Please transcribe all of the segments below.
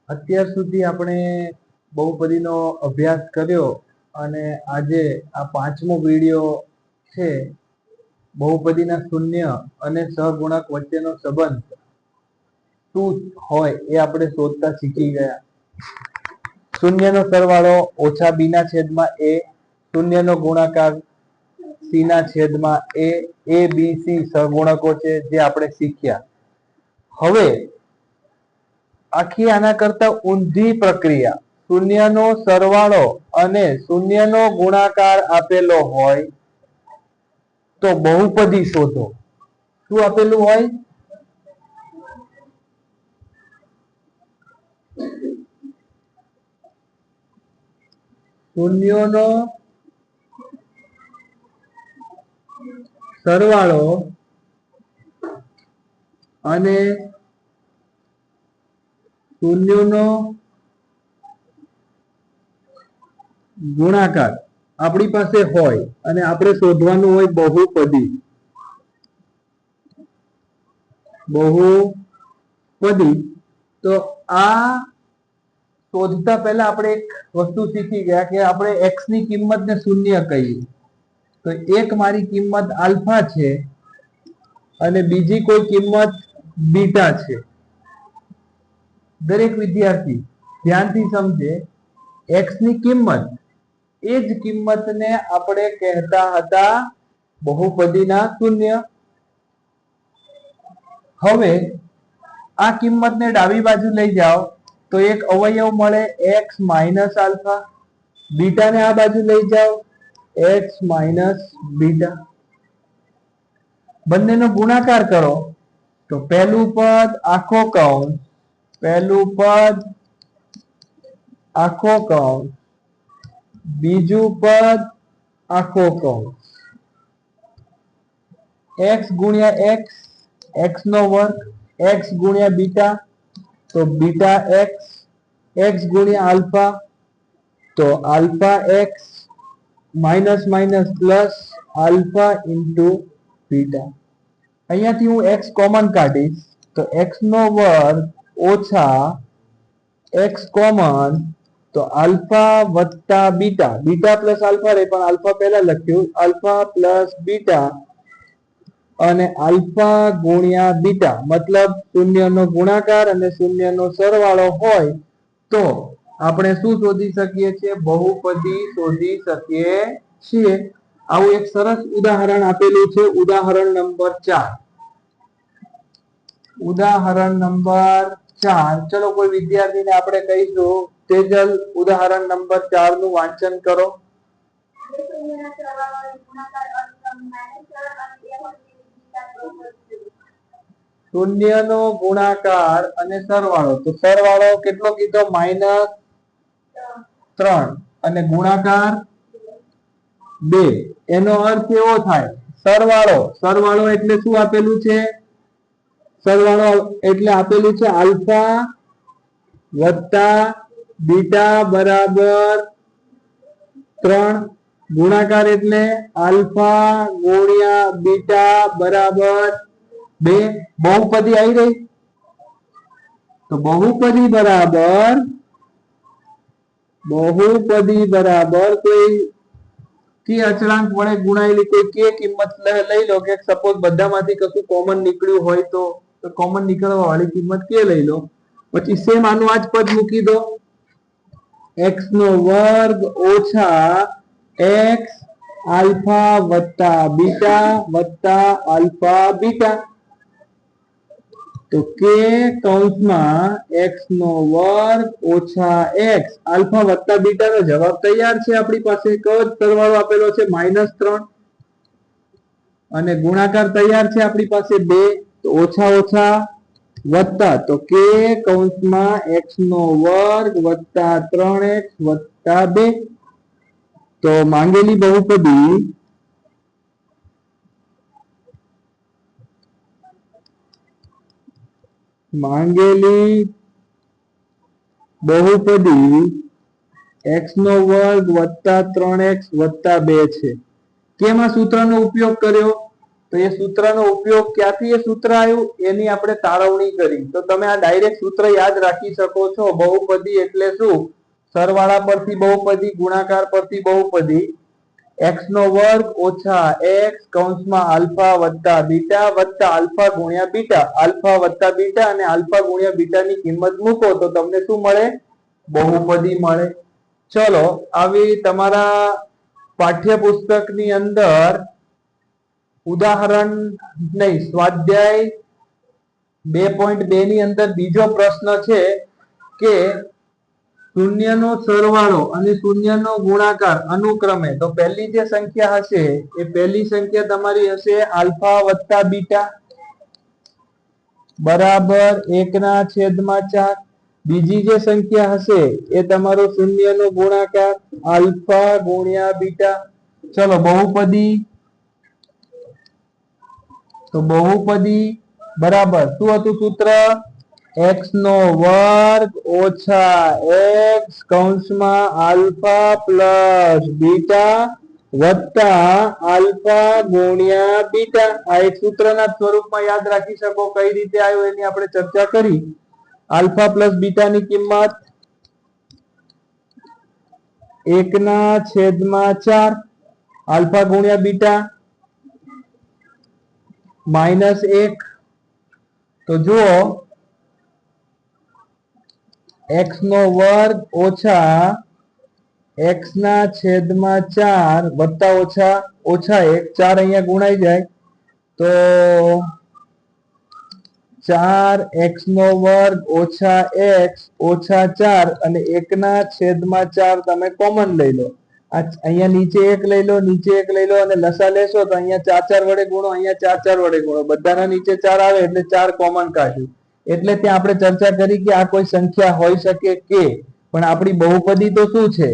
અત્યાર સુધી આપણે બહુપદીનો અભ્યાસ કર્યો અને આજે આ 5મો વિડિયો છે. બહુપદીના શૂન્ય અને સહગુણક વચ્ચેનો સંબંધ શું હોય એ આપણે શોધતા શીખી ગયા. શૂન્યનો સરવાળો ઓછા b ના છેદમાં a, શૂન્યનો ગુણાકાર c ના છેદમાં a b c સહગુણકો છે જે આપણે શીખ્યા. હવે આખી આના કરતા ઊંધી પ્રક્રિયા, શૂન્યનો સરવાળો અને શૂન્યનો ગુણાકાર આપેલો હોય તો બહુપદી શોધો. શું આપેલું હોય? શૂન્યનો સરવાળો અને શૂન્યનો ગુણાકાર આપણી પાસે હોય અને આપણે શોધવાનું હોય બહુપદી. તો આ શોધતા પહેલા આપણે એક વસ્તુ શીખી ગયા કે આપણે x ની કિંમતને શૂન્ય કહીએ. તો એક મારી કિંમત આલ્ફા છે અને બીજી કોઈ કિંમત બીટા છે. દરેક વિદ્યાર્થી ધ્યાનથી સમજે, x ની કિંમત એ જ કિંમતને આપણે કહેતા હતા બહુપદીના શૂન્ય. હવે આ કિંમતને ડાબી બાજુ લઈ જાઓ તો એક અવયવ મળે x માઇનસ આલ્ફા. બીટાને આ બાજુ લઈ જાઓ x માઇનસ બીટા. બંનેનો ગુણાકાર કરો તો પહેલું પદ આખો કૌંસ, પહેલું પદ આખો કૌંસ, બીજું પદ આખો કૌંસ. x ગુણ્યા x, x નો વર્ગ, x ગુણ્યા બીટા તો બીટા x, x ગુણ્યા આલ્ફા તો alpha x, minus minus plus alpha into beta. અહીંયાથી હું x કોમન કાઢીશ તો x નો વર્ગ ઓછા x કોમન તો આલ્ફા વત્તા બીટા, બીટા પ્લસ આલ્ફા રે પણ આલ્ફા પહેલા લખ્યું, આલ્ફા પ્લસ બીટા અને આલ્ફા ગુણ્યા બીટા મતલબ શૂન્યનો ગુણાકાર અને શૂન્યનો સરવાળો હોય તો આપણે શું શોધી શકીએ છીએ? બહુપદી શોધી શકીએ છીએ. આવું એક સરસ ઉદાહરણ આપેલું છે. ઉદાહરણ નંબર 4. ઉદાહરણ નંબર 4. ચલો કોઈ વિદ્યાર્થીને આપણે કહીશું તેજલ ઉદાહરણ નંબર 4 નું વાંચન કરો. શૂન્યનો ગુણાકાર અને સરવાળો, તો સરવાળો કેટલો કીધો? -3 અને ગુણાકાર 2. એનો અર્થ એવો થાય સરવાળો, સરવાળો એટલે શું આપેલું છે? સરવાળો એટલે આપેલું છે આલ્ફા વત્તા બીટા બરાબર 3. ગુણાકાર એટલે આલ્ફા ગુણ્યા બીટા બરાબર 2. બહુપદી આવી રહી તો બહુપદી બરાબર કોઈ કે અચળાંક વડે ગુણાયેલી કોઈ કે કિંમત લઈ લો કે સપોઝ બધામાંથી કશું કોમન નીકળ્યું હોય તો કોમન નીકળવા વાળી કિંમત કે લઈ લો. પછી સેમ આનું આ જ પદ મૂકી દો, x નો વર્ગ ઓછા x આલ્ફા વત્તા બીટા વત્તા આલ્ફા બીટા. તો કે કૌંસમાં x નો વર્ગ ઓછા x આલ્ફા વત્તા બીટા નો જવાબ તૈયાર છે આપણી પાસે. કયો સરવાળો આપેલો છે? -3 અને ગુણાકાર તૈયાર છે આપણી પાસે 2. તો ઓછા ઓછા વત્તા તો કે કૌંસમાં x નો વર્ગ વત્તા 3x વત્તા 2. તો માંગેલી બહુપદી x નો વર્ગ વત્તા 3x વત્તા 2 છે. કેમાં સૂત્રનો ઉપયોગ કર્યો? તો એ સૂત્રનો ઉપયોગ ક્યાંથી એ સૂત્ર આવ્યું એની આપણે તારવણી કરી. તો તમે આ ડાયરેક્ટ સૂત્ર યાદ રાખી શકો છો. બહુપદી એટલે શું? સરવાળા પરથી બહુપદી, ગુણાકાર પરથી બહુપદી. x નો વર્ગ ઓછા x કૌંસમાં આલ્ફા વત્તા બીટા વત્તા આલ્ફા ગુણ્યા બીટા. આલ્ફા વત્તા બીટા અને આલ્ફા ગુણ્યા બીટાની કિંમત મૂકો તો તમને શું મળે? બહુપદી મળે. ચલો, આવી તમારા પાઠ્યપુસ્તકની અંદર ઉદાહરણ નહીં, સ્વાધ્યાય 2.2 ની અંદર બીજો પ્રશ્ન છે કે શૂન્યનો સરવાળો અને શૂન્યનો ગુણાકાર અનુક્રમે. તો પહેલી જે સંખ્યા હશે એ પહેલી સંખ્યા તમારી હશે આલ્ફા વત્તા બીટા બરાબર 1/4. બીજી જે સંખ્યા હશે એ તમારો શૂન્યનો ગુણાકાર આલ્ફા ગુણ્યા બીટા. ચલો, બહુપદી. તો બહુપદી બરાબર શું હતું સૂત્ર? x નો વર્ગ ઓછા x કૌંસમાં આલ્ફા પ્લસ બીટા વત્તા આલ્ફા ગુણ્યા બીટા. આ એક સૂત્રના સ્વરૂપમાં યાદ રાખી શકો. કઈ રીતે આવ્યું એની આપણે ચર્ચા કરી. આલ્ફા પ્લસ બીટાની કિંમત 1/4 આલ્ફા ગુણ્યા બીટા -1. તો જુઓ, x નો વર્ગ ઓછા x/4 વત્તા ઓછા 1. 4 અહીંયા ગુણાઈ જાય તો 4x નો વર્ગ ઓછા x ઓછા 4 અને 1/4 તમે કોમન લઈ લો. અહીંયા નીચે 1 લઈ લો, નીચે 1 લઈ લો અને લસા લેશો તો અહીંયા 4 4 વડે ગુણો, અહીંયા 4 4 વડે ગુણો. બધાના નીચે 4 આવે એટલે 4 કોમન કાઢ્યું. એટલે ત્યાં આપણે ચર્ચા કરી કે આ કોઈ સંખ્યા હોઈ શકે કે, પણ આપણી બહુપદી તો શું છે?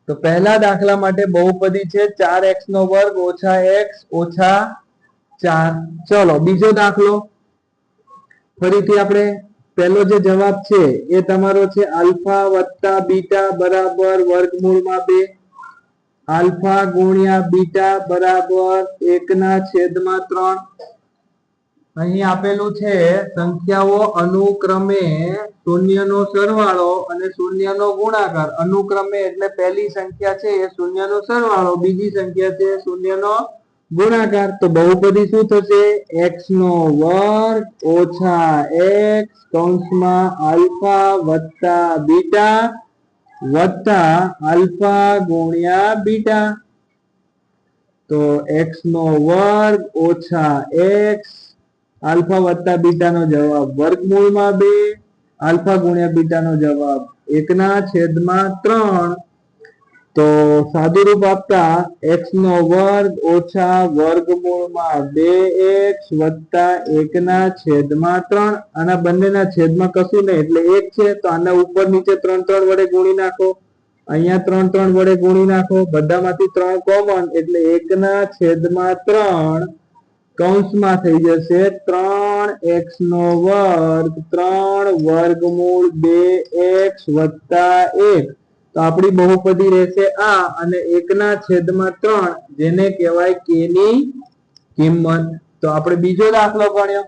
તો પહેલા દાખલા માટે બહુપદી છે 4x નો વર્ગ ઓછા x ઓછા 4. ચલો, બીજો દાખલો. ફરીથી આપણે પહેલો જે જવાબ છે એ તમારો છે આલ્ફા વત્તા બીટા બરાબર વર્ગમૂળમાં 2. આલ્ફા ગુણ્યા બીટા બરાબર 1/3. અહીં આપેલું છે સંખ્યાઓ અનુક્રમે શૂન્યનો સરવાળો અને શૂન્યનો ગુણાકાર. અનુક્રમે એટલે પહેલી સંખ્યા છે એ શૂન્યનો સરવાળો, બીજી સંખ્યા છે શૂન્યનો ગુણાકાર. તો બહુપદી શું થશે? x નો વર્ગ ઓછા x કૌંસમાં આલ્ફા વત્તા બીટા વત્તા આલ્ફા ગુણ્યા બીટા. તો x નો વર્ગ ઓછા x આલ્ફા વત્તા બીટાનો જવાબ વર્ગમૂળમાં 2, આલ્ફા ગુણ્યા બીટાનો જવાબ 1/3. તો સાદુરૂપ આપતા x નો વર્ગ ઓછા વર્ગમૂળમાં 2x વત્તા 1/3. આના બંનેના છેદમાં કશું નહીં એટલે 1 છે. તો આના ઉપર નીચે 3 3 વડે ગુણી નાખો, અહીંયા 3 3 વડે ગુણી નાખો. બધામાંથી 3 કોમન એટલે 1/3 કૌંસમાં થઈ જશે 3x નો વર્ગ 3 વર્ગમૂળ 2x વત્તા 1. તો આપણી બહુપદી રહેશે આ અને 1/3 જેને કહેવાય k ની કિંમત. તો આપણે બીજો દાખલો ગણ્યો.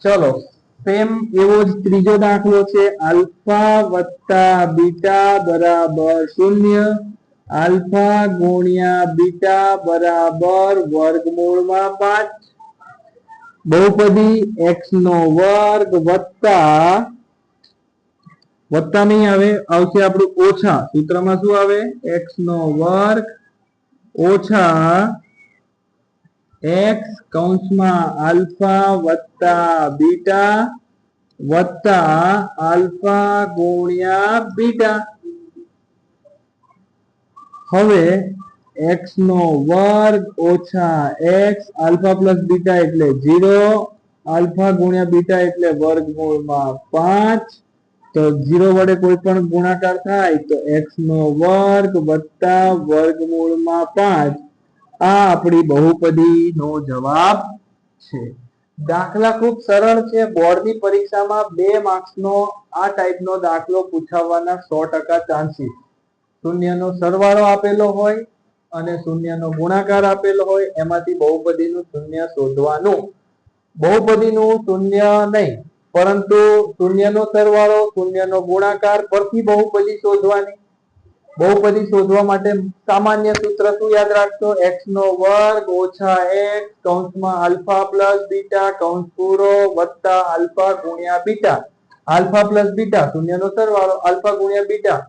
ચલો, સેમ એવો જ ત્રીજો દાખલો છે આલ્ફા વત્તા બીટા બરાબર 0. આલ્ફા ગુણ્યા બીટા બરાબર વર્ગમૂળમાં 5. બહુપદી x નો વર્ગ વત્તા નહીં આવે, આવશે આપણું ઓછા. સૂત્રમાં શું આવે? x નો વર્ગ ઓછા x કૌંસમાં આલ્ફા વત્તા બીટા વત્તા આલ્ફા ગુણ્યા બીટા. હવે x નો વર્ગ ઓછા x આલ્ફા પ્લસ બીટા એટલે 0, આલ્ફા ગુણ્યા બીટા એટલે વર્ગમૂળમાં 5. તો 0 વડે કોઈ પણ ગુણાકાર થાય તો x નો વર્ગ વત્તા વર્ગમૂળમાં 5. આ આપણી બહુપદીનો જવાબ છે. દાખલા ખૂબ સરળ છે. બોર્ડની પરીક્ષામાં 2 માર્ક્સનો આ ટાઈપનો દાખલો પૂછાવવાના 100% ચાન્સીસ. શૂન્યનો સરવાળો આપેલો હોય અને શૂન્યનો ગુણાકાર આપેલો હોય એમાંથી બહુપદીનું શૂન્ય શોધવાનું. બહુપદીનું શૂન્ય નહીં, પરંતુ શૂન્યનો સરવાળો, શૂન્યનો ગુણાકાર પરથી બહુપદી શોધવાની. બહુપદી શોધવા માટે સામાન્ય સૂત્ર શું યાદ રાખશો? x નો વર્ગ ઓછા x કૌંસમાં આલ્ફા પ્લસ બીટા કૌંસ પૂરો વત્તા આલ્ફા ગુણ્યા બીટા. આલ્ફા પ્લસ બીટા શૂન્યનો સરવાળો, આલ્ફા ગુણ્યા બીટા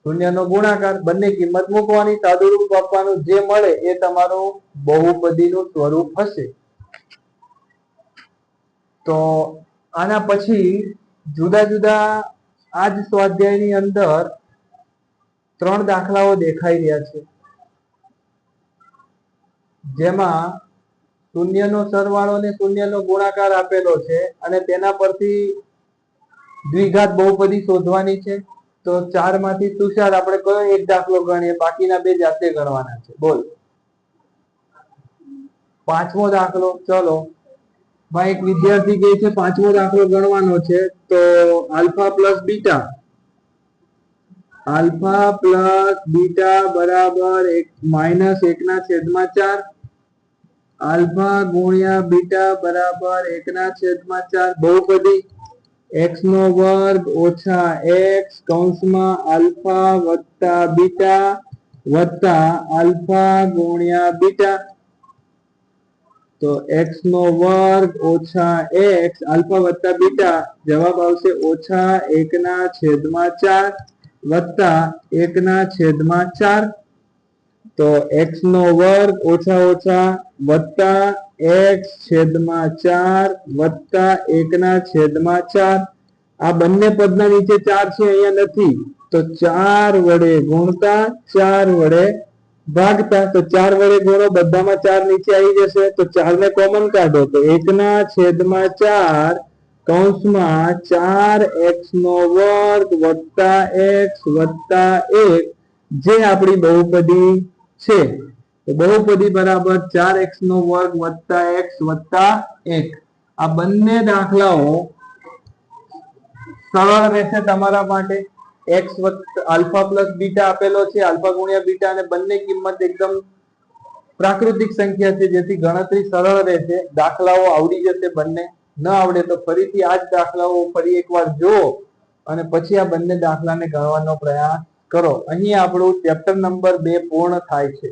શૂન્યનો ગુણાકાર, બંને કિંમત મૂકવાની, સાદુરૂપ આપવાનું, જે મળે એ તમારું બહુપદીનું સ્વરૂપ હશે. તો આના પછી જુદા જુદા આ જ સ્વાધ્યાયની અંદર 3 દાખલાઓ દેખાઈ રહ્યા છે, જેમાં શૂન્યનો સરવાળો અને શૂન્યનો ગુણાકાર આપેલો છે અને તેના પરથી દ્વિઘાત બહુપદી શોધવાની છે. તો 4 માંથી તુષાર આપણે કયો એક દાખલો ગણીએ, બાકીના 2 જાતે ગણવાના છે. બોલ. 5મો દાખલો. ચલો ભાઈ, એક વિદ્યાર્થી કહે છે 5મો દાખલો ગણવાનો છે. તો alpha plus beta, alpha plus beta બરાબર -1/4, આલ્ફા ગુણ્યા બીટા બરાબર 1/4 બહુપદી x નો વર્ગ ઓછા x કૌંસમાં આલ્ફા વત્તા બીટા વત્તા આલ્ફા ગુણ્યા બીટા. તો x નો વર્ગ ઓછા x આલ્ફા વત્તા બીટા જવાબ આવશે ઓછા 1/4 વત્તા 1/4. તો x નો વર્ગ ઓછા ઓછા વત્તા x/4 વત્તા 1/4. આ બંને પદના નીચે 4 છે, અહીંયા નથી, તો 4 વડે ગુણતા 4 વડે ભાગતા. તો 4 વડે ગુણો, બધામાં 4 નીચે આવી જશે. તો 4 ને કોમન કાઢો તો 1/4 કૌંસમાં 4x નો વર્ગ વત્તા x વત્તા 1, જે આપણી બહુપદી છે. તો બહુપદી બરાબર 4x નો વર્ગ વત્તા x વત્તા 1. આ બંને દાખલાઓ સરળ રહેશે તમારા માટે. x આલ્ફા પ્લસ બીટા આપેલો છે, આલ્ફા ગુણ્યા બીટા, અને બંને કિંમત એકદમ પ્રાકૃતિક સંખ્યા છે, જેથી ગણતરી સરળ રહેશે. દાખલાઓ આવડી જશે બંને. ન આવડે તો ફરીથી આ જ દાખલાઓ ફરી એકવાર જુઓ અને પછી આ બંને દાખલાને ગણવાનો પ્રયાસ કરો. અહીં આપણું ચેપ્ટર નંબર 2 પૂર્ણ થાય છે.